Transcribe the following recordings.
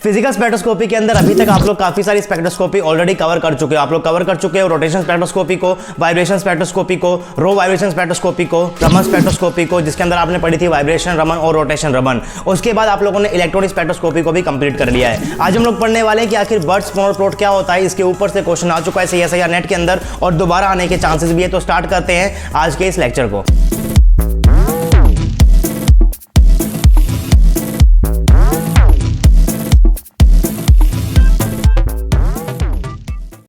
Physical spectroscopy के अंदर अभी तक आप लोग काफी सारी स्पेक्ट्रोस्कोपी ऑलरेडी कवर कर चुके हो। आप लोग कवर कर चुके हो रोटेशन स्पेक्ट्रोस्कोपी को, वाइब्रेशन स्पेक्ट्रोस्कोपी को, रो वाइब्रेशन स्पेक्ट्रोस्कोपी को, रमन स्पेक्ट्रोस्कोपी को, जिसके अंदर आपने पढ़ी थी वाइब्रेशन रमन और रोटेशन रमन। उसके बाद आप लोगों ने इलेक्ट्रॉनिक स्पेक्ट्रोस्कोपी को भी कंप्लीट कर लिया है। आज हम लोग पढ़ने वाले हैं कि आखिर बर्ड्स स्पॉनर प्लॉट क्या होता है। इसके ऊपर से क्वेश्चन आ चुका है CSIR नेट के अंदर और दोबारा आने के चांसेस भी है। तो स्टार्ट करते हैं आज के इस लेक्चर को।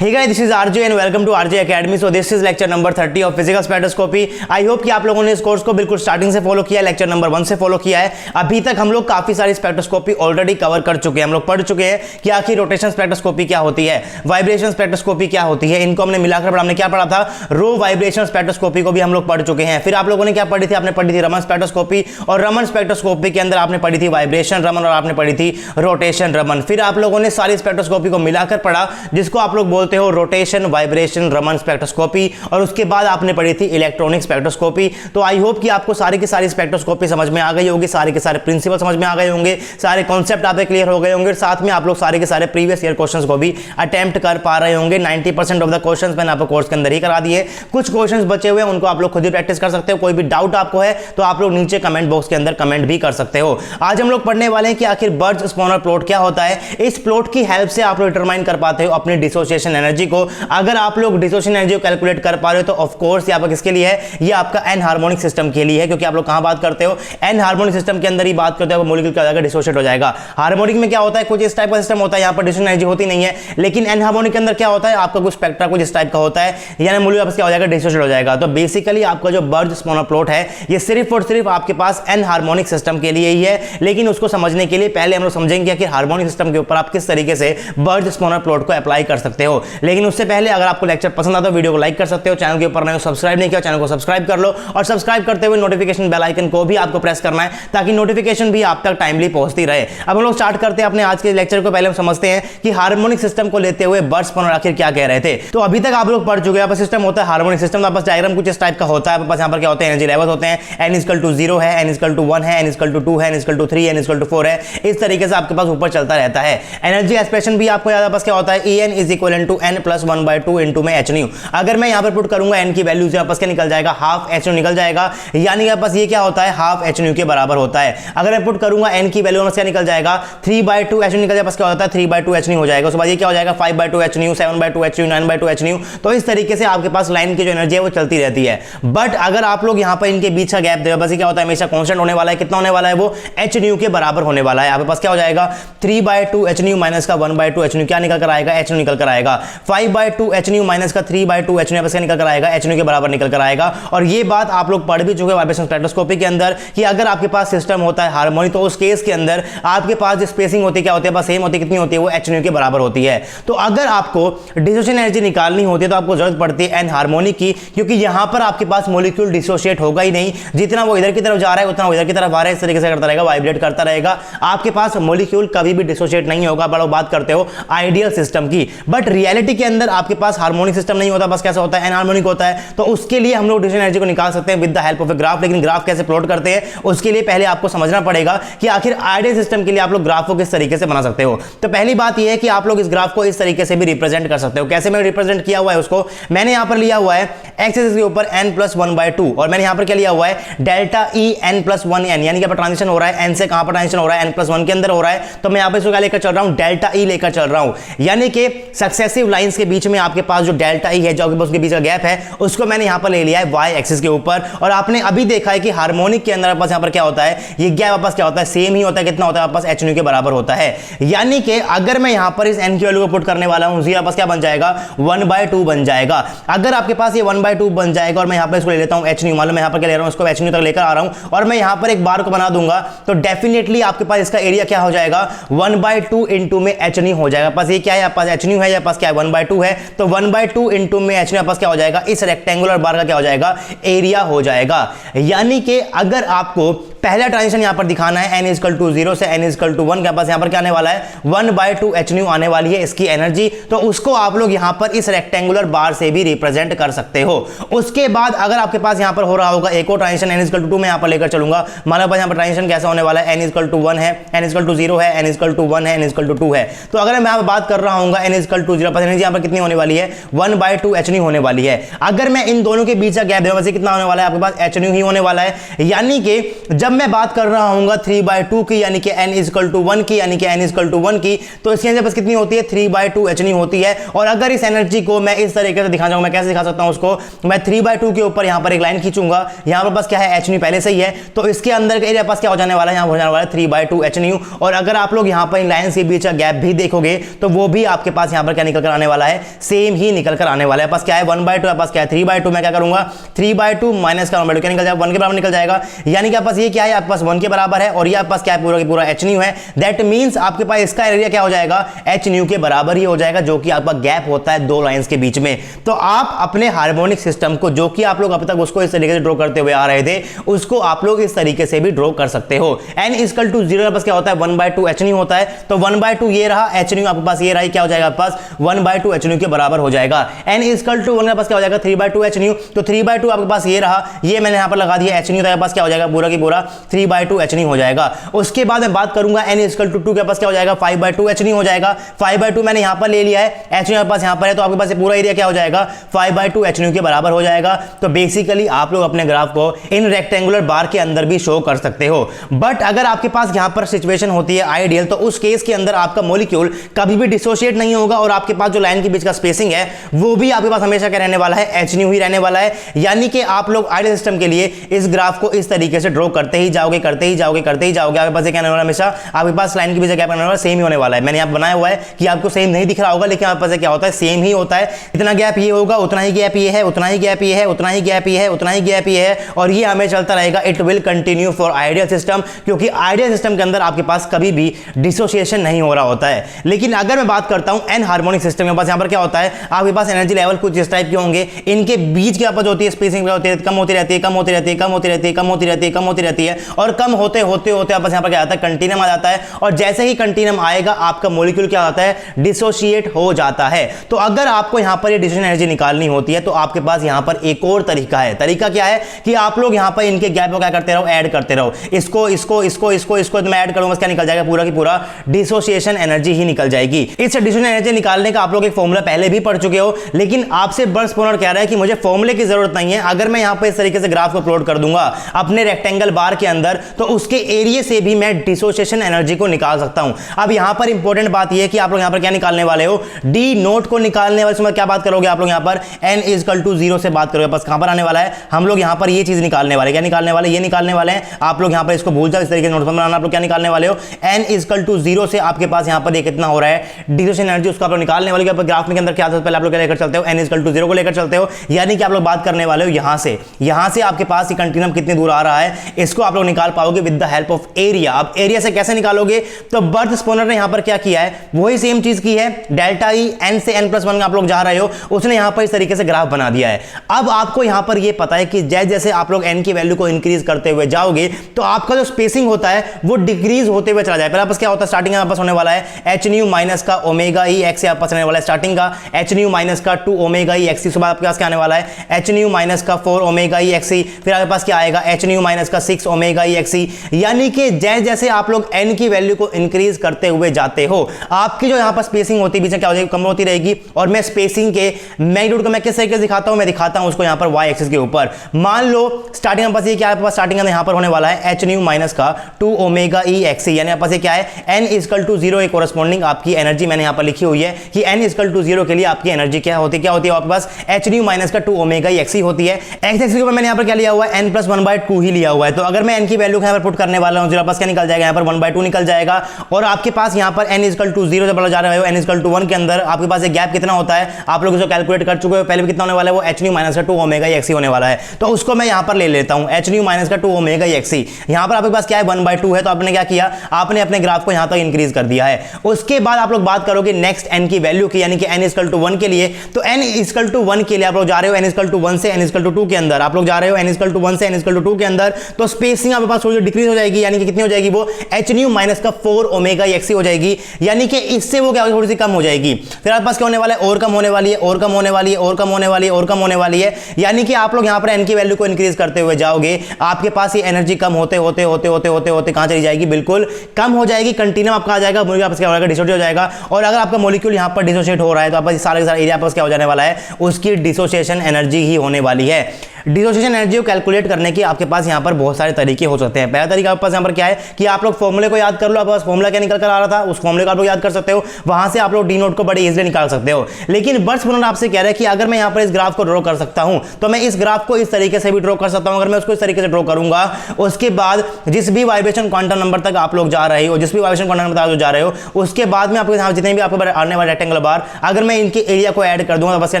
Hey guys, this is RJ and welcome to RJ Academy. So this is lecture number 30 of physical spectroscopy. I hope कि आप लोगों ने इस कोर्स को बिल्कुल स्टार्टिंग से फॉलो किया है, लेक्चर नंबर 1 से फॉलो किया है। अभी तक हम लोग काफी सारी स्पेक्ट्रोस्कोपी ऑलरेडी कवर कर चुके हैं। हम लोग पढ़ चुके हैं कि आखिर रोटेशन स्पेक्ट्रोस्कोपी क्या होती है, वाइब्रेशन स्पेक्ट्रोस्कोपी क्या होती है। इनको हमने मिलाकर हमने क्या पढ़ा था, रो वाइब्रेशन स्पेक्ट्रोस्कोपी को भी हम लोग पढ़ चुके हैं। फिर आप लोगों ने क्या पढ़ी थी, आपने पढ़ी थी रमन स्पेक्ट्रोस्कोपी और रमन स्पेक्ट्रोस्कोपी के अंदर आपने पढ़ी थी वाइब्रेशन रमन और आपने पढ़ी थी रोटेशन रमन। फिर आप लोगों ने सारी स्पेक्ट्रोस्कोपी को मिलाकर पढ़ा जिसको आप लोग बोलते हो रोटेशन वाइब्रेशन रमन स्पेक्ट्रोस्कोपी, और उसके बाद आपने पढ़ी थी इलेक्ट्रॉनिक स्पेक्ट्रोस्कोपी। तो आई होप कि आपको सारी की सारी स्पेक्ट्रोस्कोपी समझ में आ गई होगी, सारे के सारे प्रिंसिपल समझ में आ गए होंगे, सारे कॉन्सेप्ट आपके क्लियर हो गए होंगे। साथ में आप लोग सारे के सारे प्रीवियस ईयर क्वेश्चंस को भी अटेम्प्ट कर पा रहे होंगे। 90% ऑफ द क्वेश्चंस मैंने आपको कोर्स के अंदर ही करा दिए। कुछ क्वेश्चंस बचे हुए हैं, उनको आप लोग खुद ही प्रैक्टिस कर सकते हो। कोई भी डाउट आपको है तो आप लोग नीचे कमेंट बॉक्स के अंदर कमेंट भी कर सकते हो। आज हम लोग पढ़ने वाले हैं कि आखिर बर्ड्स स्पॉनर प्लॉट क्या होता है। इस प्लॉट की हेल्प से आप लोग डिटरमाइन कर पाते हो अपनी डिसोसिएशन एनर्जी को। अगर आप लोग डिसोसिएशन एनर्जी को कैलकुलेट कर पा रहे हो तो ऑफ कोर्स ये आपका किसके लिए है, ये आपका एन हार्मोनिक सिस्टम के लिए है। क्योंकि आप लोग कहां बात करते हो, एन हार्मोनिक सिस्टम के अंदर ही बात करते हो। मॉलिक्यूल क्या हो जाएगा, डिसोशिएट हो जाएगा। हार्मोनिक में क्या होता है, कुछ इस टाइप का सिस्टम होता है, यहां पर डिसोसिएशन एनर्जी होती नहीं है। लेकिन एन हार्मोनिक के अंदर क्या होता है, आपका कुछ स्पेक्ट्रा कुछ इस टाइप का होता है, यानी मॉलिक्यूल आपस क्या हो जाएगा, डिसोशिएट हो जाएगा। तो बेसिकली आपका जो बर्ड्स स्पॉनर प्लॉट है ये सिर्फ और सिर्फ आपके पास एन हार्मोनिक सिस्टम के लिए ही है। लेकिन उसको समझने के लिए पहले हम लोग समझेंगे कि हार्मोनिक सिस्टम के ऊपर आप किस तरीके से बर्ड्स स्पॉनर प्लॉट को अप्लाई कर सकते हो। लेकिन उससे पहले अगर आपको लेक्चर पसंद आता है वीडियो को लाइक कर सकते हो। चैनल के ऊपर नए सब्सक्राइब नहीं किया, चैनल को सब्सक्राइब कर लो और सब्सक्राइब करते हुए नोटिफिकेशन बेल आइकन को भी आपको प्रेस करना है ताकि नोटिफिकेशन भी आप तक टाइमली पहुंचती रहे। अब हम लोग स्टार्ट करते हैं अपने आज के लेक्चर को। पहले हम समझते हैं कि हार्मोनिक सिस्टम को लेते हुए बर्ड्स स्पॉनर आखिर क्या कह रहे थे। तो अभी तक आप लोग पढ़ चुके हैं सिस्टम होता है हार्मोनिक सिस्टम। आपके पास डायग्राम कुछ इस टाइप का होता है। यहाँ पर क्या होते हैं, एनर्जी लेवल होते हैं। n=0 है, n=1 है, n=2 है, n=3 है, n=4 है। इस तरीके से आपके पास ऊपर चलता रहता है। एनर्जी एक्सप्रेशन भी आपको याद है, बस क्या होता है, En=n+1/2 में hν। अगर मैं यहाँ पर पुट करूंगा n की वैल्यू से आपस क्या निकल जाएगा, हाफ hν निकल जाएगा। यानी कि बस ये क्या होता है, हाफ hν के बराबर होता है। अगर मैं पुट करूंगा n की वैल्यू में क्या निकल जाएगा, 3/2 hν निकल जाएगा। बस क्या होता है, 3/2 hν हो जाएगा। उसके बाद ये क्या हो जाएगा, 5/2 hν, 7/2 hν, 9/2 hν। तो इस तरीके से आपके पास लाइन की जो एनर्जी है वो चलती रहती है। बट अगर आप लोग यहाँ पर इनके बीच का गैप देखो, बस ये क्या होता है, हमेशा कांस्टेंट होने वाला है। कितना होने वाला है, वो hν के बराबर होने वाला है। आपके पास क्या हो जाएगा, 3/2 hν माइनस का 1/2 hν क्या निकल कर आएगा, hν निकल कर आएगा। 5/2 hν माइनस का 3/2 hν बस क्या निकल कर आएगा, hν के बराबर निकल कर आएगा। और ये बात आप लोग पढ़ भी चुके वाइब्रेशन स्पेक्ट्रोस्कोपी के अंदर कि अगर आपके पास सिस्टम होता है हार्मोनिक तो उस केस के अंदर आपके पास जो स्पेसिंग होती है क्या होती है, बस सेम होती है। कितनी होती है, वो hν के बराबर होती है। तो अगर आपको डिसोसिएशन एनर्जी निकालनी होती है तो आपको जरूरत पड़ती है एन हार्मोनिक की, क्योंकि यहां पर आपके पास मॉलिक्यूल डिसोशिएट होगा ही नहीं। जितना वो इधर की तरफ जा रहा है उतना वो इधर की तरफ आ रहा है। इस तरीके से करता रहेगा, वाइब्रेट करता रहेगा। आपके पास मॉलिक्यूल कभी भी डिसोशिएट नहीं होगा। बड़ा बात करते हो आइडियल सिस्टम की, बट रियलिटी के अंदर आपके पास हार्मोनिक सिस्टम नहीं होता। बस कैसा होता है, एन हार्मोनिक होता है। तो उसके लिए हम लोग डिसोसिएशन एनर्जी को निकाल सकते हैं with the help of a graph. लेकिन ग्राफ कैसे प्लॉट करते हैं उसके लिए पहले आपको समझना पड़ेगा कि आखिर आइडियल सिस्टम के लिए आप लोग ग्राफ को किस तरीके से बना सकते हो। तो पहली बात यह है कि आप लोग इस ग्राफ को इस तरीके से भी रिप्रेजेंट कर सकते हो। कैसे मैंने रिप्रेजेंट किया हुआ है उसको, मैंने यहां पर लिया हुआ है x एक्सिस के ऊपर n+1/2 और मैंने यहां पर क्या लिया हुआ है, डेल्टा E n+1n, यानी कि ट्रांजिशन हो रहा है n से कहां पर ट्रांजिशन हो रहा है, n+1 के अंदर हो रहा है। तो मैं यहां पर इसको क्या लेकर चल रहा हूं, डेल्टा E लेकर चल रहा हूं। यानी कि सक्सेसिव लाइंस के बीच में आपके पास जो डेल्टा E है, जो उसके बीच का गैप है, उसको मैंने यहां पर ले लिया है y एक्सिस के ऊपर। और आपने अभी देखा है कि हार्मोनिक के अंदर आपके पास यहां पर क्या होता है, ये गैप आपके पास क्या होता है, सेम ही होता है। कितना होता है, आपके पास hν के बराबर होता है। यानी कि अगर मैं यहां पर इस n की वैल्यू को पुट करने वाला हूं, आपके पास क्या बन जाएगा, 1/2 बन जाएगा। अगर आपके पास ये 1/2 बन जाएगा और मैं यहां पर इसको ले लेता हूं hν, मान लो मैं यहां पर क्या ले रहा हूं, इसको hν तक लेकर आ रहा हूं और मैं यहां पर एक बार को बना दूंगा, तो डेफिनेटली आपके पास इसका एरिया क्या हो जाएगा, 1/2 इंटू में hν हो जाएगा। पास ये क्या है, आपके पास hν है, या पास क्या है, 1/2 है। तो 1/2 इंटू में hν पास क्या हो जाएगा, इस रेक्टेंगुलर बार का क्या हो जाएगा, एरिया हो जाएगा। यानी कि अगर आपको पहला ट्रांजिशन यहां पर दिखाना है n इक्वल टू 0 से n इक्वल टू 1 के पास यहां पर क्या आने वाला है 1/2 h न्यू आने वाली है इसकी एनर्जी। तो उसको आप लोग यहां पर इस रेक्टेंगुलर बार से भी रिप्रेजेंट कर सकते हो। उसके बाद अगर आपके पास यहां पर हो रहा होगा एक और ट्रांजिशन n इक्वल टू 2 मैं यहां पर लेकर चलूंगा। मान लो यहां पर ट्रांजिशन कैसा होने वाला है n इक्वल टू 1 है, n इक्वल टू 0 है, n इक्वल टू 1 है, n इक्वल टू 2 है। तो अगर मैं यहां पर बात कर रहा हूं n इक्वल टू 0 पर एनर्जी यहां पर कितनी होने वाली है 1/2 h न्यू होने वाली है। अगर मैं इन दोनों के बीच का गैप दूंगा वैसे कितना होने वाला है आपके पास h न्यू ही होने वाला है। यानी कि जब मैं बात कर रहा हूं 3/2 की यानी कि n इक्वल टू 1 की यानी कि n इक्वल टू 1 की, तो इसकी एनर्जी बस कितनी होती है 3/2 h न्यू होती है। और अगर इस एनर्जी को मैं इस तरीके से दिखा जाऊंगा, मैं कैसे दिखा सकता हूं उसको, मैं 3/2 के ऊपर यहां पर एक लाइन खींचूंगा, यहां पर बस क्या है h न्यू पहले से ही है, तो इसके अंदर के एरिया पास क्या हो जाने वाला है यहां हो जाने वाला है 3/2 h न्यू। और अगर आप लोग यहां पर इन लाइन के बीच का गैप भी देखोगे तो वो भी आपके पास यहां पर क्या निकल कर आने वाला है, सेम ही निकल कर आने वाला है। पास क्या है 1/2, पास क्या है 3/2। मैं क्या करूंगा 3/2 माइनस का 1/2 क्या निकल जाएगा 1 के बराबर निकल जाएगा। यानी कि आपके पास ये क्या है आपके पास 1 के बराबर है और ये आपके पास क्या है पूरा पूरा h न्यू है। दैट मींस आपके पास इसका एरिया क्या हो जाएगा h न्यू के बराबर ही हो जाएगा, जो कि आपका गैप होता है दो लाइंस के बीच में। तो आप अपने हार्मोनिक सिस्टम को, जो कि आप लोग अब तक उसको इस तरीके से ड्रॉ करते हुए आ रहे थे, उसको आप लोग इस तरीके से भी ड्रॉ कर सकते हो। n इक्वल टू 0 पास क्या होता है 1/2 h न्यू होता है। तो 1/2 ये रहा, h न्यू आपके पास ये रहा, क्या हो जाएगा आपके पास 1/2 h न्यू के बराबर हो जाएगा। n इक्वल टू 1 के पास क्या हो जाएगा 3/2 h न्यू। तो 3/2 आपके पास ये रहा, ये मैंने यहां पर लगा दिया h न्यू, तो आपके पास क्या हो जाएगा पूरा की पूरा 3/2 h न्यू हो जाएगा। उसके बाद मैं बात करूंगा n इक्वल टू 2 के पास क्या हो जाएगा 5/2 h न्यू हो जाएगा। 5/2 मैंने यहां पर ले लिया है, h न्यू आपके पास यहां पर है, तो आपके पास पूरा एरिया क्या हो जाएगा 5/2 h न्यू के बराबर हो जाएगा। तो बेसिकली आप लोग अपने ग्राफ को इन रेक्टेंगुलर बार के अंदर भी शो कर सकते हो। बट अगर आपके पास यहां पर सिचुएशन होती है आइडियल, तो उस केस के अंदर आपका मॉलिक्यूल कभी भी डिसोशिएट नहीं होगा और आपके पास जो लाइन के बीच का स्पेसिंग है वो भी आपके पास हमेशा क्या रहने वाला है h न्यू ही रहने वाला है। यानी कि आप लोग आइडियल सिस्टम के लिए इस ग्राफ को इस तरीके से ड्रॉ करते ही जाओगे करते ही जाओगे करते ही जाओगे। आपके पास क्या रहने वाला हमेशा आपके पास लाइन के बीच गैप रहने वाला सेम ही होने वाला है। मैंने यहां बनाया हुआ है कि आपको सेम नहीं दिख रहा होगा, लेकिन आपके पास क्या होता है सेम ही होता है। इतना गैप ये होगा, उतना ही गैप ये है, उतना ही गैप ये है, उतना ही गैप ये है, उतना ही गैप ये है, और ये हमें चलता रहेगा। It will continue for ideal system, क्योंकि आइडियल सिस्टम के अंदर आपके पास कभी भी डिसोसिएशन नहीं हो रहा होता है। लेकिन अगर मैं बात करता हूं एन हार्मोनिक सिस्टम के पास, यहां पर क्या होता है आपके पास एनर्जी लेवल कुछ इस टाइप के होंगे, इनके बीच की आपस होती है स्पेसिंग होती है, कम होती रहती है, कम होती रहती है, कम होती रहती है, कम होती रहती है, कम होती रहती है, और कम होते होते होते आपस यहां पर क्या आता है कंटिन्यूम आ जाता है। और जैसे ही कंटिन्यूम आएगा आपका मॉलिक्यूल क्या आता है डिसोशिएट हो जाता है। तो अगर आपको यहां पर ये डिसोसिएशन एनर्जी निकालनी होती है तो आपके पास यहां पर एक और तरीका है। तरीका क्या है कि आप लोग यहां पर इनके गैप को क्या करते रहो ऐड करते रहो, इसको इसको इसको इसको इसको मैं ऐड करूंगा, क्या निकल जाएगा पूरा की पूरा डिसोसिएशन एनर्जी ही निकल जाएगी। इस डिसोसिएशन एनर्जी निकालने का आप लोग एक फॉर्मूला पहले भी पढ़ चुके हो, लेकिन आपसे बर्स्ट पोनर कह रहा है कि मुझे फॉर्मूले की जरूरत नहीं है। अगर मैं यहां पर इस तरीके से ग्राफ को प्लॉट कर दूंगा अपने रेक्टेंगल बार के अंदर, तो उसके एरिया से भी मैं डिसोसिएशन एनर्जी को निकाल सकता हूं। अब यहां पर इंपॉर्टेंट बात यह है कि आप लोग यहां पर क्या निकालने वाले हो डी नोट को निकालने वाले समय क्या बात करोगे आप लोग यहां पर n इक्वल टू 0 से बात करोगे। बस कहां पर आने वाला है हम लोग यहां पर ये चीज निकालने वाले, क्या निकालने वाले ये निकालने वाले हैं। आप लोग यहां पर इसको भूल जाओ, इस तरीके से नोट बनाना। आप लोग क्या निकालने वाले हो n इक्वल टू 0 से आपके पास यहां पर कितना हो रहा है डिसोसिएशन एनर्जी, उसको आप लोग निकालने वाले। ग्राफ के अंदर क्या आता है पहले आप लोग क्या लेकर चलते हो n इक्वल टू 0 को लेकर चलते हो, यानी कि आप लोग बात करने वाले हो यहां से आपके पास ये कंटिन्यूम कितनी दूर आ रहा है इसको आप लोग निकाल पाओगे with the help of area. अब एरिया से कैसे निकालोगे, तो बर्थ स्पोनर ने यहां पर क्या किया है वही सेम चीज की है, डेल्टा ई n से n+1 आप लोग जा रहे हो, उसने यहां पर इस तरीके से ग्राफ बना दिया है। अब आपको यहां पर यह पता है कि जैसे जैसे आप लोग n की वैल्यू को इंक्रीज करते हुए जाओगे तो आपका जो स्पेसिंग होता है वो डिक्रीज होते हुए चला जाए। पहले आपस क्या होता है स्टार्टिंग में आपस होने वाला है h न्यू माइनस का ओमेगा ई एक्स से आपस रहने वाला है स्टार्टिंग का, h न्यू माइनस का 2 ओमेगा ई एक्स, उसके बाद आपके पास क्या आने वाला है h न्यू माइनस का 4 ओमेगा ई एक्स, फिर आपके पास क्या आएगा h न्यू माइनस का 6 ओमेगा ई एक्स। यानी कि जैसे जैसे आप लोग n की वैल्यू को इंक्रीज करते हुए जाते हो आपकी जो यहां पर स्पेसिंग होती है बीच में क्या हो जाएगी कम होती रहेगी। और मैं स्पेसिंग के मैग्नीट्यूड को मैं किस तरीके से दिखाता हूं, मैं दिखाता हूं उसको यहां पर y एक्सिस के ऊपर। मान लो स्टार्टिंग में पास ये क्या है, पास स्टार्टिंग में यहां पर होने वाला है h न्यू माइनस का 2 ओमेगा ई एक्स, यानी आपके पास ये क्या है n इक्वल टू 0 एक कोरस्पॉन्डिंग आपकी एनर्जी मैंने यहां पर लिखी हुई है कि n इक्वल टू 0 के लिए आपकी एनर्जी क्या होती है आपके पास h न्यू माइनस का 2 ओमेगा ई एक्स होती है। x एक्सिस के ऊपर मैंने यहां पर क्या लिया हुआ है n+1/2 ही लिया हुआ है। तो अगर मैं n की वैल्यू यहां पर पुट करने वाला हूं, पास क्या निकल जाएगा यहां पर 1/2 निकल जाएगा। और आपके पास यहां पर n इक्वल टू 0 से बढ़ जा रहे हो n इक्वल टू 1 के अंदर आपके पास एक गैप कितना होता है आप लोग इसको कैलकुलेट कर चुके हो, पहले भी कितना होने वाला है वो h न्यू माइनस का 2 ओमेगा ई एक्स होने वाला है। तो उसको मैं यहां पर ले लेता हूं h न्यू माइनस का 2 ओमेगा ई एक्स। यहां पर आपके पास क्या है 1/2 है, तो आपने क्या किया आपने अपने ग्राफ को यहां तक इंक्रीज कर दिया है। उसके बाद आप लोग बात करोगे नेक्स्ट n की वैल्यू की, यानी कि n इक्वल टू 1 के लिए। तो n इक्वल टू 1 के लिए आप लोग जा रहे हो n इक्वल टू 1 से n इक्वल टू 2 के अंदर, आप लोग जा रहे हो n इक्वल टू 1 से n इक्वल टू 2 के अंदर। तो स्पेसिंग आपके पास थोड़ी डिक्रीज हो जाएगी, यानी कि कितनी हो जाएगी वो एच न्यू माइनस का 4 ओमेगा एक्सी हो जाएगी, यानी कि इससे वो क्या थोड़ी सी कम हो जाएगी। फिर आपके पास क्या होने वाला है, और कम होने वाली है, और कम होने वाली है, और कम होने वाली है, और कम होने वाली है, यानी कि आप लोग यहां पर एन की वैल्यू को इंक्रीज करते हुए जाओगे, आपके पास ये एनर्जी कम होते होते होते होते होते होते कहां चली जाएगी, बिल्कुल कम हो जाएगी, कंटिन्यूम आपका आ जाएगा, आपस क्या हो जाएगा, डिसोशिएट हो जाएगा। और अगर आपका मॉलिक्यूल यहां पर डिसोशिएट हो रहा है तो आपका सारा का सारा एरिया आपस क्या हो जाने वाला है, उसकी डिसोसिएशन एनर्जी ही होने वाली है। डिसोसिएशन एनर्जी को कैलकुलेट करने के आपके पास यहां पर बहुत सारे तरीके हो सकते हैं। पहला तरीका आपके पास यहां पर क्या है कि आप लोग फॉर्मूले को याद कर लो, आपके पास फॉर्मूला क्या निकल कर आ रहा था, उस फॉर्मूले को आप लोग याद कर सकते हो, वहां से आप लोग डी नोट को बड़े इजीली निकाल सकते हो। लेकिन बर्ड्स स्पूनर आपसे कह रहा है कि अगर मैं यहां पर इस ग्राफ को ड्रॉ कर सकता हूं तो मैं इस ग्राफ को इस तरीके से भी ड्रॉ कर सकता हूं। अगर मैं उसको इस तरीके से ड्रॉ करूंगा, उसके बाद जिस भी वाइब्रेशन क्वांटम नंबर तक आप लोग जा रहे हो, जिस भी वाइब्रेशन क्वांटम नंबर तक जा रहे हो, उसके बाद में आपके यहां जितने भी आपके आने वाले रेक्टेंगल बार, अगर मैं इनके एरिया को ऐड कर दूंगा तो बस क्या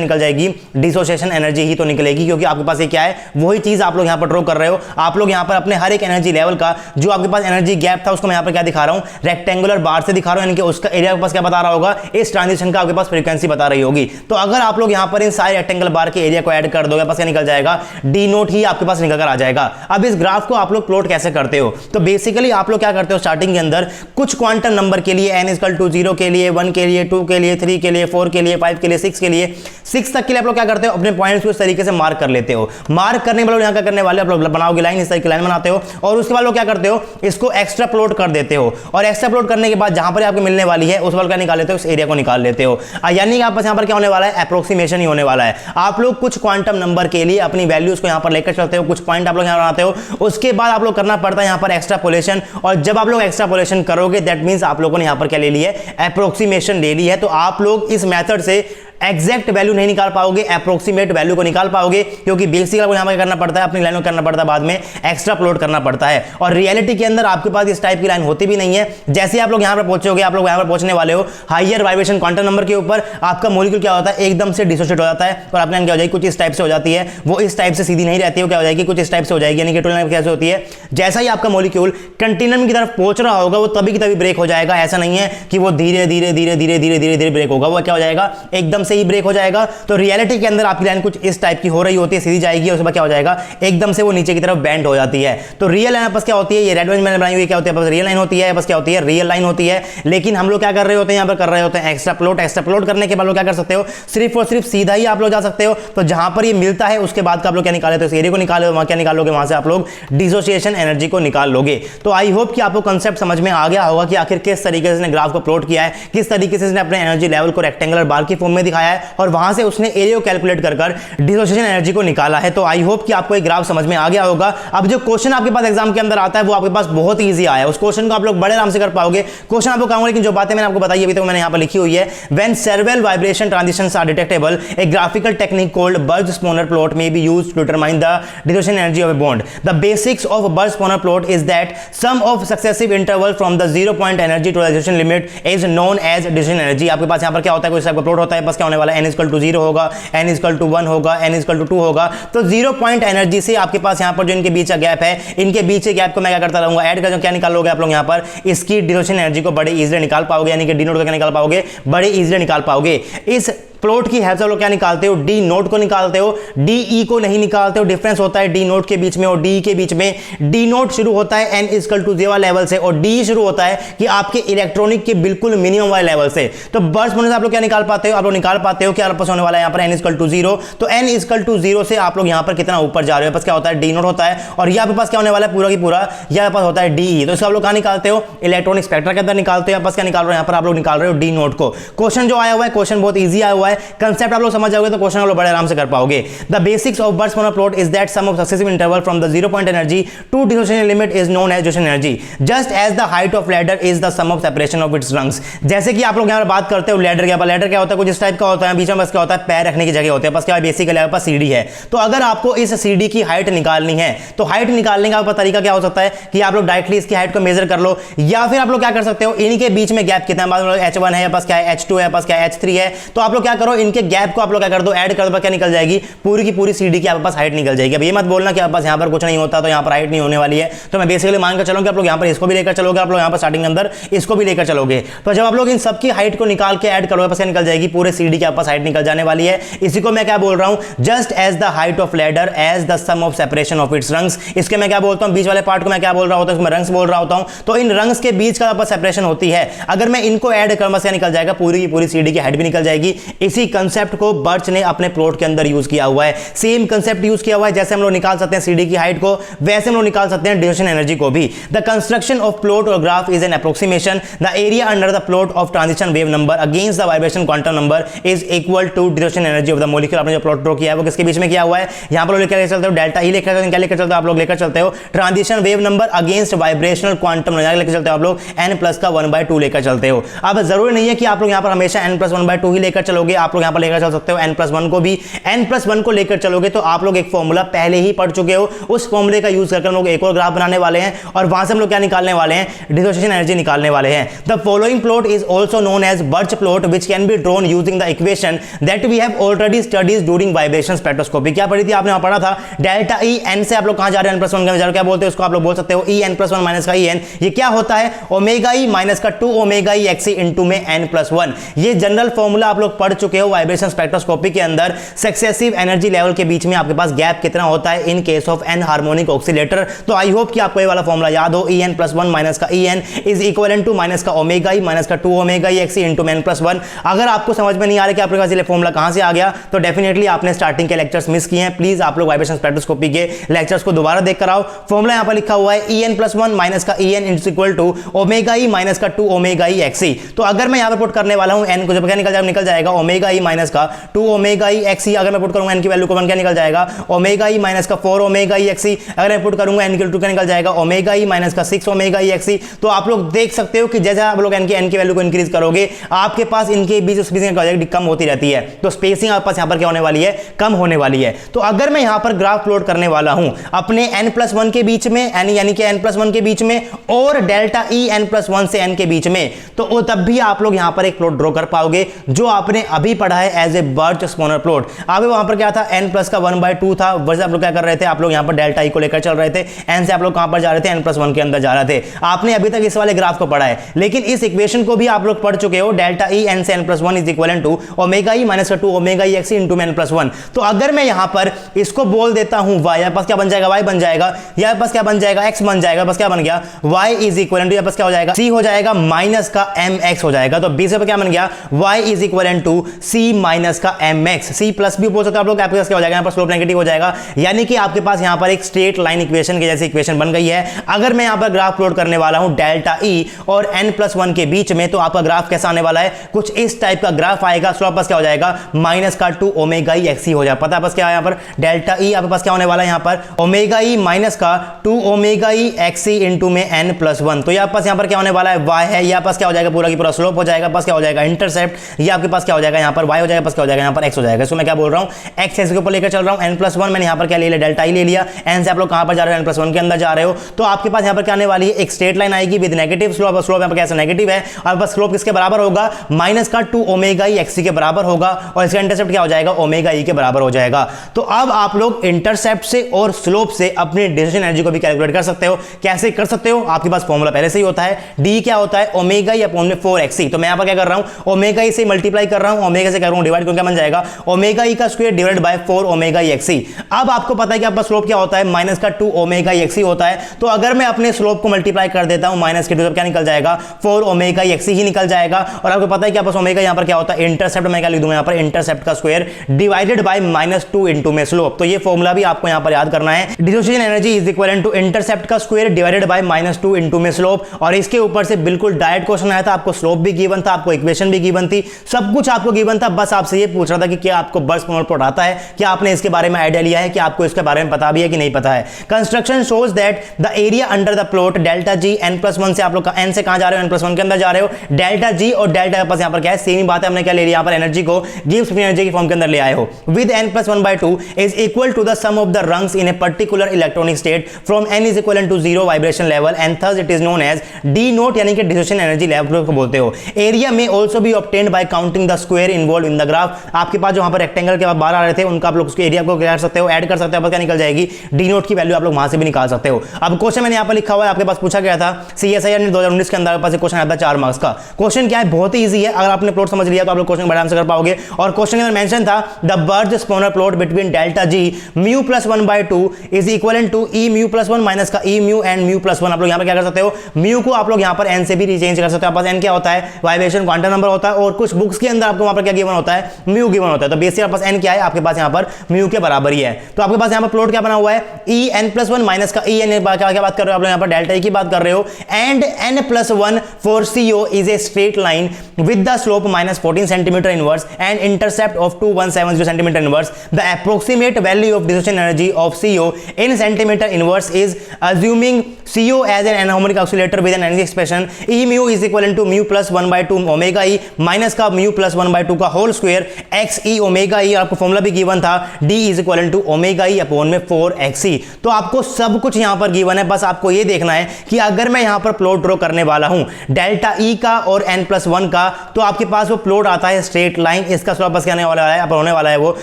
निकल जाएगी, डिसोसिएशन एनर्जी ही तो निकलेगी, क्योंकि आपके पास ये क्या है, वही चीज आप लोग यहां पर ड्रॉ कर रहे हो। आप लोग यहां पर अपने हर एक एनर्जी लेवल का जो आपके पास एनर्जी गैप था उसको मैं यहां पर क्या दिखा रहा हूं, रेक्टेंगुलर बार से दिखा रहा हूं, यानी कि उसका एरिया आपके पास क्या बता रहा होगा, इस ट्रांजिशन का आपके पास फ्रीक्वेंसी बता रही होगी। तो अगर आप लोग यहां पर इन सारे रेक्टेंगल बार के एरिया को ऐड कर दोगे, बस क्या निकल जाएगा, डी नोट ही आपके पास निकल कर आ जाएगा। अब इस ग्राफ को आप लोग प्लॉट कैसे करते हो, तो बेसिकली आप लोग क्या करते हो, स्टार्टिंग के अंदर कुछ क्वांटम नंबर के लिए n = 0 के लिए, 1 के लिए, 2 के लिए, 3 के लिए, 4 के लिए, 5 के लिए, 6 के लिए, 6 तक के लिए आप लोग क्या करते हो, अपने पॉइंट्स को इस तरीके से मार्क कर लेते हो। मार्क करने वाले यहां क्या करने वाले, आप लोग बनाओगे लाइन, इस तरीके की लाइन बनाते हो, और उसके बाद लोग क्या करते हो, इसको एक्स्ट्रा प्लॉट कर देते हो, और एक्स्ट्रा प्लॉट करने के बाद जहां पर आपको मिलने वाली है उस वाला क्या निकाल लेते हो, उस एरिया को निकाल लेते हो। यानी कि आपस यहां पर क्या होने वाला है, अप्रोक्सीमेशन ही होने वाला है। आप लोग कुछ क्वांटम नंबर के लिए अपनी वैल्यूज को यहां पर लेकर चलते हो, कुछ पॉइंट आप लोग यहां बनाते हो, उसके बाद आप लोग करना पड़ता है यहां पर एक्स्ट्रापोलेशन, और जब आप लोग एक्स्ट्रापोलेशन करोगे दैट मींस आप लोगों ने यहां पर क्या ले लिया है, अप्रोक्सीमेशन ले ली है। तो आप लोग इस मेथड से एग्जैक्ट वैल्यू नहीं निकाल पाओगे, अप्रोक्सीमेट वैल्यू को निकाल पाओगे, क्योंकि बेसिकली आपको यहां पर करना पड़ता है, अपनी लाइन को करना पड़ता है, बाद में एक्स्ट्रा प्लॉट करना पड़ता है। और रियलिटी के अंदर आपके पास इस टाइप की लाइन होती भी नहीं है। जैसे आप लोग यहां पर पहुंचोगे, आप लोग यहां पर पहुंचने वाले हो हायर वाइब्रेशन क्वांटम नंबर के ऊपर, आपका मॉलिक्यूल क्या होता है, एकदम से डिसोसिएट हो जाता है, और आपकी लाइन क्या हो जाएगी, कुछ इस टाइप से हो जाती है। वो इस टाइप से सीधी नहीं रहती है, क्या हो जाएगी, कुछ इस टाइप से हो जाएगी, यानी कि टोटल लाइन कैसे होती है, जैसा ही आपका मॉलिक्यूल कंटिन्यूम की तरफ पहुंच रहा होगा वो तभी की तभी ब्रेक हो जाएगा। ऐसा नहीं है कि वो धीरे धीरे धीरे धीरे धीरे धीरे धीरे ब्रेक होगा, वो क्या हो जाएगा, एकदम से ही ब्रेक हो जाएगा। तो रियलिटी के अंदर आपकी लाइन कुछ इस टाइप की हो रही होती है, सीधी जाएगी, उसके बाद क्या हो जाएगा, एकदम से वो नीचे की तरफ बेंड हो जाती है। तो रियल लाइन आपस क्या होती है, ये रेड लाइन मैंने बनाई हुई क्या होती है, बस रियल लाइन होती है, बस क्या होती है, रियल लाइन होती है। लेकिन हम लोग क्या कर रहे होते हैं, यहां पर कर रहे होते हैं एक्स्ट्रा प्लॉट। एक्स्ट्रा प्लॉट करने के बाद लोग क्या कर सकते हो, सिर्फ और सिर्फ सीधा ही आप लोग जा सकते हो। तो जहां पर ये मिलता है उसके बाद का आप लोग क्या निकाले, तो इस एरिया को निकालो, वहां क्या निकालोगे, वहां से आप लोग डिसोसिएशन एनर्जी को निकाल लोगे। तो आई होप कि आपको कंसेप्ट समझ में आ गया होगा कि आखिर किस तरीके से इसने ग्राफ को प्लॉट किया है, किस तरीके से इसने अपने एनर्जी लेवल को रेक्टेंगुलर बार की फॉर्म में दिखाया है, और वहां से उसने एरिया को कैलकुलेट कर डिसोसिएशन एनर्जी को निकाला है। तो आई होप कि आपको एक ग्राफ समझ में आ गया होगा। अब जो क्वेश्चन आपके पास एग्जाम के अंदर आता है वो आपके पास बहुत इजी आया है, उस क्वेश्चन को आप लोग बड़े आराम से कर पाओगे। क्वेश्चन आपको कहूंगा, लेकिन जो बातें मैंने आपको बताई अभी तक मैंने यहां पर लिखी हुई है, when several vibration transitions are detectable a graphical technique called Birge-Sponer plot may be used to determine the dissociation energy of a bond. The basics of Birge-Sponer plot is that sum of successive interval from the 0 point energy to the dissociation limit is known as dissociation energy. आपके पास यहां पर क्या होता है, कोई type का plot होता है, बस क्या होने वाला है, n = 0 होगा, n = 1 होगा, n = 2 होगा। तो 0 पॉइंट एनर्जी से आपके पास यहां पर जो इनके बीच का गैप है, इनके बीच के गैप को मैं क्या करता रहूंगा, ऐड कर, क्या निकालोगे आप लोग यहां पर, इसकी डिसोसिएशन एनर्जी को बड़े इजीली निकाल पाओगे, यानी कि डी नोट को क्या निकाल पाओगे, बड़े इजीली निकाल पाओगे। इस प्लॉट की हेल्प से लोग क्या निकालते हो, डी नोट को निकालते हो, डी ई को नहीं निकालते हो। डिफरेंस होता है डी नोट के बीच में और डी के बीच में। डी नोट शुरू होता है n = 0 लेवल से, और डी शुरू होता है कि आपके इलेक्ट्रॉनिक के बिल्कुल मिनिमम वाले लेवल से। तो बर्स्ट होने से आप लोग क्या निकाल पाते हो, आप लोग निकाल पाते हो क्या आपस होने वाला है यहां पर n = 0। तो n = 0 से आप लोग यहां पर कितना ऊपर जा रहे हो, बस क्या होता है, डी नोट होता है, और यहां पे पास क्या होने वाला है, पूरा की पूरा यहां पास होता है डी। तो इसको आप लोग कहां निकालते हो, इलेक्ट्रॉनिक स्पेक्ट्रा के अंदर निकालते हो, बस क्या निकाल रहे हो, यहां पर आप लोग निकाल रहे हो डी नोट को। क्वेश्चन जो आया हुआ है, क्वेश्चन बहुत ईजी आया हुआ है, कंसेप्ट आप लोग समझ जाओगे तो क्वेश्चन आप लोग बड़े आराम से कर पाओगे। The basics of Birge Sponer plot is that sum of successive interval from the 0 point energy to dissociation limit is known as dissociation energy, just as the height of ladder is the sum of separation of its rungs. जैसे कि आप लोग यहां पर बात करते हो ladder क्या, लैडर क्या होता है, कुछ इस टाइप का होता है, बीच में बस क्या होता है, पैर रखने की जगह होती है, बस क्या बेसिकली आपके पास सीढ़ी है। तो अगर आपको इस सीढ़ी की हाइट निकालनी है, तो हाइट निकालने का तरीका क्या हो सकता है कि आप लोग डायरेक्टली इसकी हाइट को मेजर कर लो, या फिर आप लोग क्या कर सकते हो, इनके बीच में गैप कितना है, H1 है, बस क्या है, H2 है, बस क्या है, H3 है। तो आप लोग क्या करो, इनके गैप को आप लोग क्या कर दो, ऐड कर दो, क्या निकल जाएगी, पूरी की पूरी सीडी की आपके पास हाइट निकल जाएगी। अब ये मत बोलना कि आपके पास यहाँ पर कुछ नहीं होता तो यहाँ पर हाइट नहीं होने वाली है, तो मैं बेसिकली मानकर चलूंगा आप लोग यहाँ पर इसको भी लेकर चलोगे, आप लोग यहाँ पर स्टार्टिंग के अंदर इसको भी लेकर चलोगे, तो जब आप लोग इन सबकी हाइट को निकाल के ऐड करोगे क्या निकल जाएगी, पूरे सीडी की आपके पास हाइट निकल जाने वाली है। इसी को मैं क्या बोल रहा हूं, just as the height of ladder as the sum of separation of its rungs. इसके मैं क्या बोलता हूं, बीच वाले पार्ट को मैं क्या बोल रहा होता हूं, इसमें रंग्स बोल रहा होता हूं, तो इन रंग्स के बीच का सेपरेशन होती है, अगर मैं इनको ऐड करूंगा क्या निकल जाएगा, पूरी की पूरी सीडी की हाइट भी निकल जाएगी। इसी कंसेप्ट को बर्च ने अपने प्लॉट के अंदर यूज किया हुआ है, सेम कंसेप्ट यूज किया हुआ है, जैसे हम लोग निकाल सकते हैं सीडी की हाइट को, वैसे हम लोग निकाल सकते हैं डिस्ट्रीब्यूशन एनर्जी को भी। द कंस्ट्रक्शन ऑफ प्लॉट और graph is an approximation, the area under the plot of transition wave number against the vibration quantum number is equal to distribution energy of the molecule. आपने जो plot draw किया है वो किसके बीच में किया हुआ है, यहां पर लेकर चलते हो डेल्टा ई लेकर, क्या लेकर चलते हो आप लोग, लेकर चलते हो transition wave number against vibrational quantum number लेकर चलते हो आप लोग, n प्लस का 1/2 लेकर चलते हो। अब जरूरी नहीं है कि आप लोग यहां पर हमेशा n प्लस 1/2 ही लेकर चलोगे, आप लोग यहां पर लेकर चल सकते हो n प्लस 1 को भी। n प्लस 1 को लेकर चलोगे तो आप लोग एक फॉर्मूला पहले ही पढ़ चुके हो, उस फॉर्मूले का यूज करके हम लोग एक और ग्राफ बनाने वाले हैं और वहां से हम लोग क्या निकालने वाले हैं, डिसोसिएशन एनर्जी निकालने वाले हैं। The following plot is also known as Birge plot which can be drawn using the equation that we have already studied during vibration spectroscopy. क्या पढ़ी थी आपने, वहां पढ़ा था डेल्टा ई एन से आप लोग कहां जा रहे हैं, n प्लस 1 के अंदर, क्या बोलते हैं उसको, आप लोग बोल सकते हो ई एन प्लस 1 माइनस का ई एन। ये क्या होता है, ओमेगा ई माइनस का 2 ओमेगा ई एक्स इंटू में n प्लस 1। ये जनरल फॉर्मूला आप लोग पढ़ चुके हो वाइब्रेशन स्पेक्ट्रोस्कोपी के अंदर। सक्सेसिव एनर्जी लेवल के बीच में आपके पास गैप कितना होता है in case of anharmonic oscillator. तो आई होप कि आपको ये वाला फॉर्मूला याद हो, ई एन प्लस 1 माइनस का E N is equal to minus का ओमेगा ई माइनस का 2 ओमेगा ई एक्स इंटू में n प्लस 1। अगर आपको समझ में नहीं आ रहा कि आपके पास ये फॉर्मूला कहां से आ गया, तो डेफिनेटली आपने स्टार्टिंग के लेक्चर्स मिस किए हैं। प्लीज आप लोग वाइब्रेशन स्पेक्ट्रोस्कोपी के लेक्चर्स को दोबारा देख कर आओ। फॉर्मूला यहां पर लिखा हुआ है ई एन प्लस 1 माइनस का E N is equal to omega E minus का 2 ओमेगा ई एक्स। तो अगर मैं यहां पर पुट करने वाला हूं n को, जब क्या निकल जाएगा ओमेगा ई माइनस का 2 ओमेगा ई एक्स। अगर मैं पुट करूंगा n की वैल्यू को 1 क्या निकल जाएगा, ओमेगा ई माइनस का 4 ओमेगा ई एक्स। अगर मैं पुट करूंगा n की वैल्यू क्या निकल जाएगा, ओमेगा ई माइनस का 6 ओमेगा ई एक्स। तो आप लोग देख सकते हो कि जैसे आप लोग n की वैल्यू को इंक्रीज करोगे, आपके पास इनके बीच स्पेसिंग कम होती रहती है, तो स्पेसिंग आपके पास यहां पर क्या होने वाली है, कम होने वाली है। तो अगर मैं यहां पर ग्राफ प्लॉट करने वाला हूं अपने n प्लस 1 के बीच में, यानी कि n प्लस 1 के बीच में और डेल्टा ई n प्लस 1 से n के बीच में, तो तब भी आप लोग यहां पर एक प्लॉट ड्रॉ कर पाओगे जो आपने अभी पढ़ा है as a Birge Sponer plot. अभी वहां पर क्या था, n प्लस का 1/2 था, वैसे आप लोग क्या कर रहे थे, आप लोग यहां पर डेल्टा ई को लेकर चल रहे थे, n से आप लोग कहां पर जा रहे थे, n प्लस 1 के अंदर जा रहे थे। आपने अभी तक इस वाले ग्राफ को पढ़ा है, लेकिन इस इक्वेशन को भी आप लोग पढ़ चुके हो, डेल्टा ई n से n plus 1 is equal to omega E minus 2 omega E X into n plus 1। तो अगर मैं यहां पर इसको बोल देता हूं y, यहां पास क्या बन जाएगा, y बन जाएगा, यहां पास क्या बन जाएगा, x बन जाएगा, बस क्या बन गया, y इज इक्वल टू, यहां पास क्या हो जाएगा, c हो जाएगा माइनस का mx हो जाएगा। तो b से क्या बन गया, y is equal to c minus का mx। c प्लस भी बोल सकते हो आप लोग, आपके पास क्या हो जाएगा, यहां पर स्लोप नेगेटिव हो जाएगा, यानी कि आपके पास यहां पर एक स्ट्रेट लाइन इक्वेशन के जैसे इक्वेशन बन गई है। अगर मैं यहां पर ग्राफ प्लॉट करने वाला हूं डेल्टा e और n प्लस 1 के बीच में, तो आपका ग्राफ कैसा आने वाला है, कुछ इस टाइप का ग्राफ आएगा। स्लोप पास क्या हो जाएगा, माइनस का 2 ओमेगा ई एक्स हो जाएगा। पता है बस क्या है यहां पर, डेल्टा ई आपके पास क्या होने वाला है, यहां पर ओमेगा ई माइनस का 2 ओमेगा ई एक्स इंटू में n प्लस 1। तो यहां पास यहां पर क्या होने वाला है, y है, यहां पास क्या हो जाएगा, पूरा की पूरा स्लोप हो जाएगा, पास क्या हो जाएगा, इंटरसेप्ट। ये आपके पास क्या हो जाएगा, यहां पर y हो जाएगा, पास क्या हो जाएगा, यहां पर x हो जाएगा। इसको मैं क्या बोल रहा हूं, x के ऊपर लेकर चल रहा हूं, n प्लस 1 मैंने यहां पर क्या ले लिया, डेल्टा ई ले लिया। n से आप लोग कहां पर जा रहे हो, n प्लस 1 के अंदर जा रहे हो, तो आपके पास यहां पर क्या आने वाली है, एक स्ट्रेट लाइन आएगी विद नेगेटिव स्लोप। स्लोप यहां पर कैसे नेगेटिव है, और बस स्लोप किसके बराबर होगा, माइनस का 2 ओमेगा ई एक्स के बराबर होगा, और इसका इंटरसेप्ट क्या हो जाएगा, ओमेगा ई के बराबर हो जाएगा। तो अब आप लोग इंटरसेप्ट से और स्लोप से अपनी डिस्ट्रीब्यूशन एनर्जी को भी कैलकुलेट कर सकते हो। कैसे कर सकते हो, आपके पास फॉर्मूला पहले से ही होता है, d क्या होता है, ओमेगा ई अपॉन में 4x। तो मैं यहां पर क्या कर रहा हूं, ओमेगा ई से मल्टीप्लाई कर रहा हूं, ओमेगा से कर रहा हूं डिवाइड, क्या बन जाएगा, ओमेगा ई का square divide by 4 omega E x. अब आपको पता है कि आपका स्लोप क्या होता है, माइनस का 2 ओमेगा ई एक्स होता है। तो अगर मैं अपने स्लोप को मल्टीप्लाई कर देता हूं माइनस के 2, तो क्या निकल जाएगा, 4 ओमेगा ई एक्स ही निकल जाएगा। और आपको पता है कि आपका ओमेगा यहां पर क्या होता है, इंटरसेप्ट। मैं क्या लिख दूंगा यहां पर, इंटरसेप्ट का स्क्वायर डिवाइडेड बाय -2 इंटू में स्लोप। तो ये फॉर्मूला भी आपको यहां पर याद करना है, dissociation energy is equal to intercept का स्क्वायर डिवाइडेड बाय -2 इंटू में स्लोप। और इसके ऊपर से बिल्कुल डायरेक्ट क्वेश्चन आया था, आपको स्लोप भी गिवन था, आपको इक्वेशन भी गिवन थी, सब कुछ आपको गिवन था। बस आपसे ये पूछ रहा था कि क्या आपको बर्च स्पोनर प्लॉट आता है, क्या आपने इसके बारे में आइडिया लिया है, कि आपको इसके बारे में पता भी है कि नहीं पता है। Construction shows that the area under the plot delta G n plus 1 से आप लोग n से कहां जा रहे हो, n प्लस 1 के अंदर जा रहे हो, डेल्टा जी और डेल्टा पास यहां पर क्या है, सेम ही बात है। हमने क्या ले लिया यहां पर, एनर्जी को गिब्स फ्री एनर्जी की फॉर्म के अंदर ले आए हो, with n plus 1/2 is equal to the sum of the rungs in a particular electronic state from n is equal to 0 vibration level and thus it is known as d naught, यानी कि dissociation energy level को बोलते हो। Area में also be obtained by counting the square square involve in the graph. आपके पास जो वहां पर रेक्टेंगल के बाहर आ रहे थे उनका आप लोग उसके एरिया को क्या कर सकते हो, ऐड कर सकते हो, क्या निकल जाएगी डी नोट की वैल्यू आप लोग वहां से भी निकाल सकते हो। अब क्वेश्चन मैंने यहां पर लिखा हुआ है, आपके पास पूछा गया था सीएसआईआर ने 2019 के अंदर पास क्वेश्चन आया था 4 मार्क्स का। क्वेश्चन क्या है, बहुत ही इजी है, अगर आपने प्लॉट समझ लिया तो आप लोग क्वेश्चन बड़े आराम से कर पाओगे। और क्वेश्चन के अंदर मेंशन था the Birge Sponer plot between delta G mu plus 1/2 is equal to E mu plus 1 minus का E mu and mu plus 1। आप लोग यहां पर क्या कर सकते हो, म्यू को आप लोग यहां पर एन से भी रिचेंज कर सकते हो। आपके पास एन क्या होता है, वाइब्रेशन क्वांटम नंबर होता है, और कुछ बुक्स के अंदर आपको वहां पर क्या गिवन होता है, म्यू गिवन होता है। तो बेसिकली आपके पास एन क्या है, आपके पास यहां पर म्यू के बराबर ही है। तो आपके पास यहां पर प्लॉट क्या बना हुआ है, ई एन प्लस 1 माइनस का ई एन, क्या बात कर रहे हो आप लोग यहां पर, डेल्टा ई की बात कर रहे हो, and N plus 1 for CO is a straight line with the slope -14 centimetre inverse and intercept of 2170 centimetre inverse. The approximate value of dissociation energy of CO in centimetre inverse is assuming CO as an anharmonic oscillator with an energy expression E mu is equivalent to mu plus 1/2 omega E minus का mu plus 1/2 का whole square x e omega E। आपको formula भी given था D is equivalent to omega E upon में 4xe। तो आपको सब कुछ यहां पर गिवन है, बस आपको ये देखना है कि अगर मैं यहां पर प्लॉट ड्रॉ करने वाला हूं डेल्टा E का और n+1 का, तो आपके पास वो प्लॉट आता है स्ट्रेट लाइन, इसका स्लोप बस क्या होने वाला है, होने वाला है वो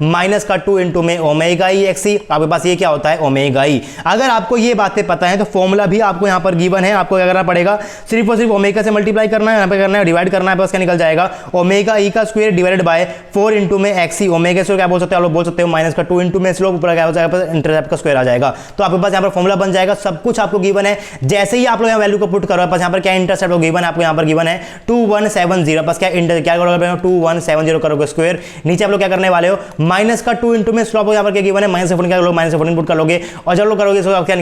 -2 इंटू में ओमेगा ई एक्सी। आपके पास ये क्या होता है, ओमेगा ई। अगर आपको ये बातें पता है तो फॉर्मूला भी आपको यहां पर गिवन है, आपको क्या करना पड़ेगा, सिर्फ और सिर्फ ओमेगा से मल्टीप्लाई करना है, यहां पे करना है डिवाइड करना है, बस क्या निकल जाएगा, ओमेगा ई का स्क्वायर डिवाइडेड बाय 4 इंटू में एक्सी। ओमेगा से क्या बोल सकते हो, आप लोग बोल सकते हो -2 इंटू में स्लोप, ऊपर क्या हो जाएगा, इंटरसेप्ट का स्क्वायर आ जाएगा। तो आपके पास यहां पर फॉर्मूला बन जाएगा, सब कुछ आपको गिवन है। जैसे ही आप लोग यहां वैल्यू को पुट करो, बस यहां पर क्या इंटरसेप्ट गिवन है, आपको यहां पर गिवन है 2170, बस क्या करोगे 2170 करोगे स्क्वायर, नीचे आप लोग क्या करने वाले हो, -2 इंटू में स्लोप यहां पर क्या गिवन है, -14 क्या लोग -14 पुट कर लोगे, और जब लोग करोगे इसको क्या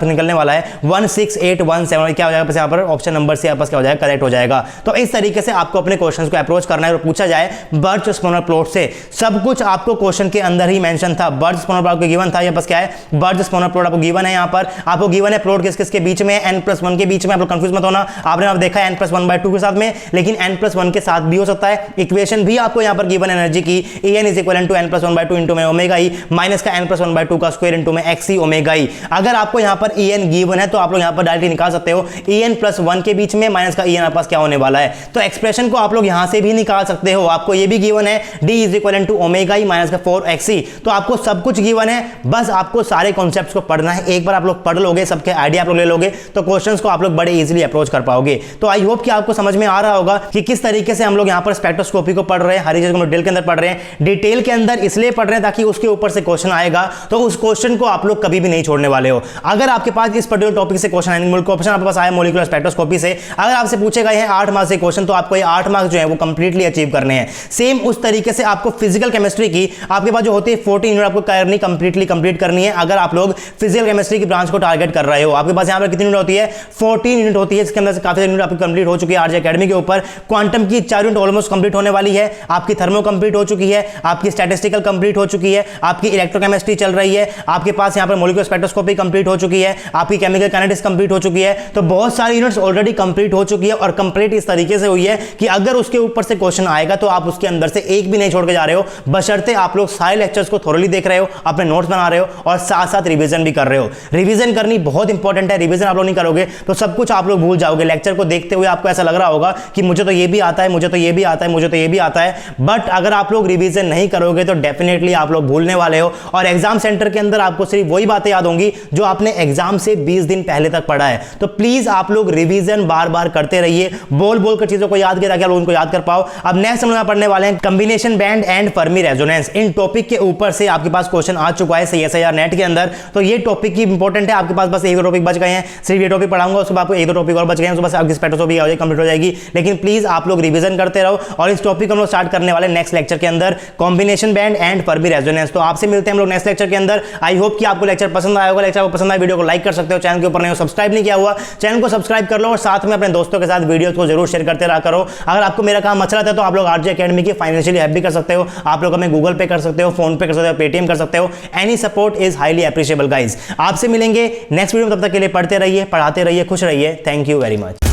निकलने वाला है 16817। क्या हो जाएगा, यहाँ पर ऑप्शन नंबर से आपस क्या हो जाएगा, करेक्ट हो जाएगा। तो इस तरीके से आपको अपने क्वेश्चंस को अप्रोच करना है। और पूछा जाए बर्ज स्पॉनर प्लॉट से, सब कुछ आपको क्वेश्चन के अंदर ही मेंशन था। बर्ज स्पॉनर प्लॉट गिवन था, ये बस क्या है, बर्ज स्पॉनर प्लॉट आपको गिवन है। यहाँ पर आपको गिवन है प्लॉट किस किस के बीच में, n+1 के बीच में। आप लोग कंफ्यूज मत होना, आपने आप देखा है n+1/2 के साथ में, लेकिन n+1 के साथ भी हो सकता है। इक्वेशन भी आपको यहाँ पर गिवन एनर्जी की, En is equal to n+1/2 into में ओमेगा ई माइनस का n+1/2 का स्क्वायर इंटू में एक्सी ओमेगा ई। अगर आपको यहाँ पर En गिवन है तो आप लोग यहाँ पर डायरेक्टली निकाल सकते हो, En+1 के बीच में माइनस का En आपके क्या होने वाला है। तो एक्सप्रेशन को आप लोग यहां से भी निकाल सकते हो। आपको ये भी गिवन है D is equal to omega E minus का 4xe। तो आपको सब कुछ गिवन है, बस आपको सारे कॉन्सेप्ट्स को पढ़ना है। एक बार आप लोग पढ़ लोगे, सबके आइडिया आप लोग ले लोगे, तो क्वेश्चंस को आप लोग बड़े इजीली अप्रोच कर पाओगे। तो आई होप कि आपको समझ में आ रहा होगा कि किस तरीके से हम लोग यहाँ पर स्पेक्ट्रोस्कोपी को पढ़ रहे हैं, हर चीज को डिटेल के अंदर पढ़ रहे हैं। डिटेल के अंदर इसलिए पढ़ रहे हैं ताकि उसके ऊपर से क्वेश्चन आएगा तो उस क्वेश्चन को आप लोग कभी भी नहीं छोड़ने वाले हो। अगर आपके पास इस पर्टिकुलर टॉपिक से क्वेश्चन आपके पास आया मॉलिक्यूलर स्पेक्ट्रोस्कोपी से, अगर आपसे पूछे गए हैं 8 मार्क्स से क्वेश्चन, तो आपको ये 8 मार्क्स जो है वो कंप्लीटली अचीव करने हैं। सेम उस तरीके से आपको फिजिकल केमिस्ट्री की आपके पास जो होती है 14 यूनिट आपको करनी कंप्लीटली कंप्लीट करनी है। अगर आप लोग फिजिकल केमिस्ट्री की ब्रांच को टारगेट कर रहे हो, आपके पास यहाँ पर कितनी यूनिट होती है, 14 यूनिट होती है। इसके अंदर से काफी यूनिट आपकी कंप्लीट हो चुकी है आरजे एकेडमी के ऊपर। क्वांटम की 4 यूनिट ऑलमोस्ट कंप्लीट होने वाली है, आपकी थर्मो कंप्लीट हो चुकी है, आपकी स्टैटिस्टिकल कंप्लीट हो चुकी है, आपकी इलेक्ट्रोकेमिस्ट्री चल रही है, आपके पास यहाँ पर मॉलिक्यूलर स्पेक्ट्रोस्कोपी कंप्लीट हो चुकी है, आपकी केमिकल काइनेटिक्स कंप्लीट हो चुकी है। तो बहुत सारी यूनिट्स ऑलरेडी कंप्लीट हो चुकी है, और कंप्लीट इस तरीके से हुई है कि अगर उसके ऊपर से क्वेश्चन आएगा तो आप उसके अंदर से एक भी नहीं छोड़ के जा रहे हो, बशर्ते आप लोग सारे लेक्चर्स को थोरली देख रहे हो, अपने नोट्स बना रहे हो और साथ साथ रिवीजन भी कर रहे हो। रिवीजन करनी बहुत इंपॉर्टेंट है, रिवीजन आप लोग नहीं करोगे तो सब कुछ आप लोग भूल जाओगे। लेक्चर को देखते हुए आपको ऐसा लग रहा होगा कि मुझे तो ये भी आता है, मुझे तो ये भी आता है, मुझे तो ये भी आता है, बट अगर आप लोग रिवीजन नहीं करोगे तो डेफिनेटली आप लोग भूलने वाले हो। और एग्जाम सेंटर के अंदर आपको सिर्फ वही बातें याद होंगी जो आपने एग्जाम से 20 दिन पहले तक पढ़ा है। तो प्लीज आप लोग रिवीजन बार बार करते रहिए, बोल बोल कर चीजों को याद किया ताकि आप लोग उनको याद कर पाओ। अब नेक्स्ट हम पढ़ने वाले हैं combination band and Fermi resonance. In topic के ऊपर से आपके पास क्वेश्चन आ चुका है सीएसआईआर नेट के अंदर, तो ये टॉपिक की इंपॉर्टेंट है। आपके पास बस एक दो टॉपिक बच गए हैं, सिर्फ ये टॉपिक पढ़ाऊंगा, उसके बाद आपको एक दो टॉपिक और बच गए हैं, उसके बाद आपकी स्पेक्ट्रोस्कोपी कंप्लीट हो जाएगी। लेकिन प्लीज आप लोग रिवीजन करते रहो। और इस टॉपिक को हम लोग स्टार्ट करने वाले नेक्स्ट लेक्चर के अंदर, combination band and Fermi resonance. तो आपसे मिलते हैं हम लोग नेक्स्ट लेक्चर के अंदर। आई होप कि आपको लेक्चर पसंद आया होगा। लेक्चर को पसंद आया, वीडियो को लाइक कर सकते हो, चैनल के ऊपर नहीं हो सब्सक्राइब नहीं किया हुआ चैनल को सब्सक्राइब कर लो, और साथ में अपने दोस्तों के साथ वीडियो को जरूर शेयर करते रहा करो। अगर आपको मेरा काम अच्छा लगता है तो आप लोग आरजे एकेडमी की फाइनेंशियली हेल्प भी कर सकते हो। आप लोग हमें गूगल पे कर सकते हो, फोन पे कर सकते हो, पेटीएम कर सकते हो। Any support is highly appreciable guys. आपसे मिलेंगे नेक्स्ट वीडियो में, तब तक के लिए पढ़ते रहिए, पढ़ाते रहिए, खुश रहिए। Thank you very much.